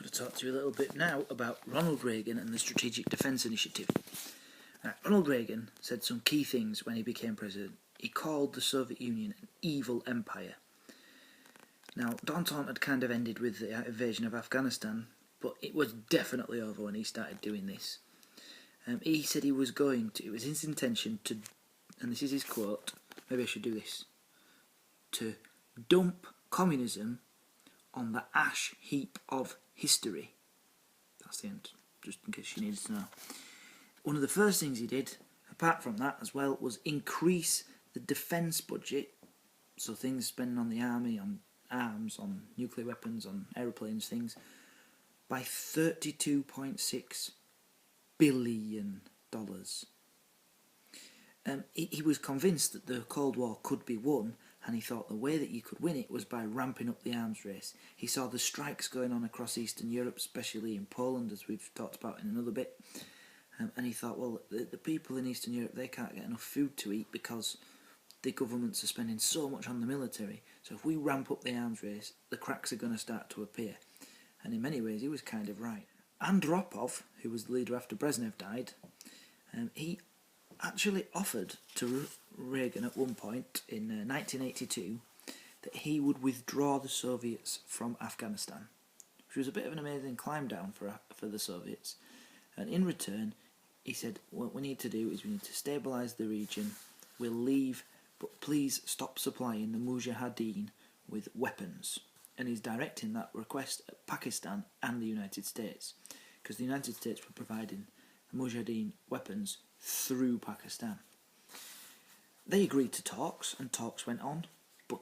to talk to you a little bit now about Ronald Reagan and the Strategic Defence Initiative. Ronald Reagan said some key things when he became president. He called the Soviet Union an evil empire. Now, D'Entente had kind of ended with the invasion of Afghanistan, but it was definitely over when he started doing this. He said he was going to, it was his intention to, and this is his quote, maybe I should do this, to dump communism on the ash heap of history. That's the end, just in case you needed to know. One of the first things he did, apart from that as well, was increase the defence budget, so things spent on the army, on arms, on nuclear weapons, on aeroplanes, things, by $32.6 billion. He was convinced that the Cold War could be won, and he thought the way that you could win it was by ramping up the arms race. He saw the strikes going on across Eastern Europe, especially in Poland, as we've talked about in another bit, and he thought, well, the people in Eastern Europe, they can't get enough food to eat because the governments are spending so much on the military, so if we ramp up the arms race, the cracks are going to start to appear. And in many ways he was kind of right. Andropov, who was the leader after Brezhnev died, he actually offered to Reagan at one point in 1982 that he would withdraw the Soviets from Afghanistan, which was a bit of an amazing climb down for the Soviets. And in return, he said, what we need to do is we need to stabilise the region, we'll leave, but please stop supplying the Mujahideen with weapons. And he's directing that request at Pakistan and the United States, because the United States were providing the Mujahideen weapons through Pakistan. They agreed to talks, and talks went on, but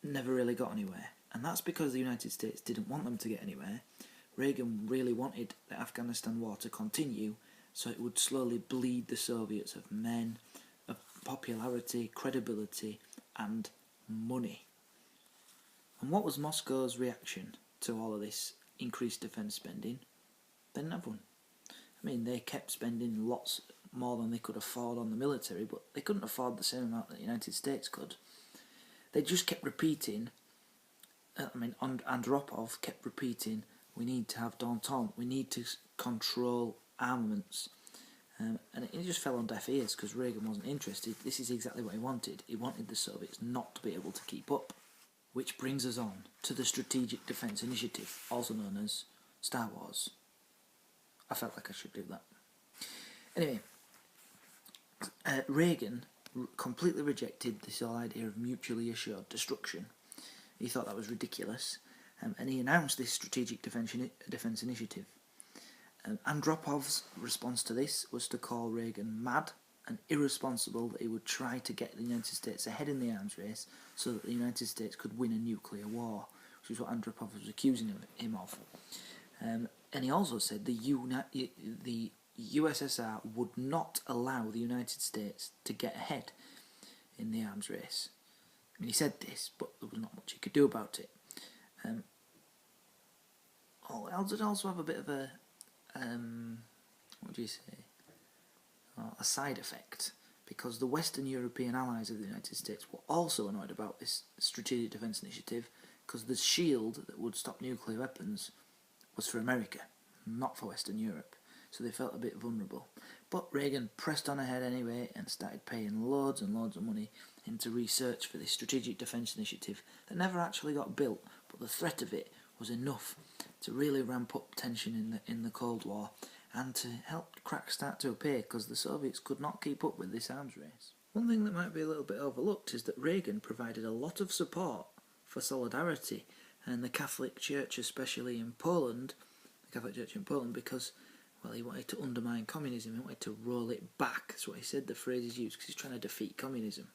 never really got anywhere. And that's because the United States didn't want them to get anywhere. Reagan really wanted the Afghanistan war to continue, so it would slowly bleed the Soviets of men, of popularity, credibility, and money. And what was Moscow's reaction to all of this increased defence spending? They didn't have one. I mean, they kept spending lots more than they could afford on the military, but they couldn't afford the same amount that the United States could. They just kept repeating, Andropov kept repeating, we need to have D'Entente, we need to control armaments. And it just fell on deaf ears because Reagan wasn't interested. This is exactly what he wanted. He wanted the Soviets not to be able to keep up. Which brings us on to the Strategic Defence Initiative, also known as Star Wars. I felt like I should do that. Anyway, Reagan completely rejected this whole idea of mutually assured destruction. He thought that was ridiculous, and he announced this Strategic Defence Initiative. Andropov's response to this was to call Reagan mad and irresponsible that he would try to get the United States ahead in the arms race so that the United States could win a nuclear war, which is what Andropov was accusing him of. And he also said the USSR would not allow the United States to get ahead in the arms race. I mean, he said this, but there was not much he could do about it. I'll also have a bit of a, a side effect, because the Western European allies of the United States were also annoyed about this Strategic Defence Initiative, because the shield that would stop nuclear weapons was for America, not for Western Europe, so they felt a bit vulnerable. But Reagan pressed on ahead anyway and started paying loads and loads of money into research for this Strategic Defence Initiative that never actually got built, but the threat of it was enough to really ramp up tension in the Cold War and to help cracks start to appear, because the Soviets could not keep up with this arms race. One thing that might be a little bit overlooked is that Reagan provided a lot of support for solidarity and the Catholic Church, especially in Poland, because, well, he wanted to undermine communism, he wanted to roll it back. That's what he said, the phrase is used, because he's trying to defeat communism.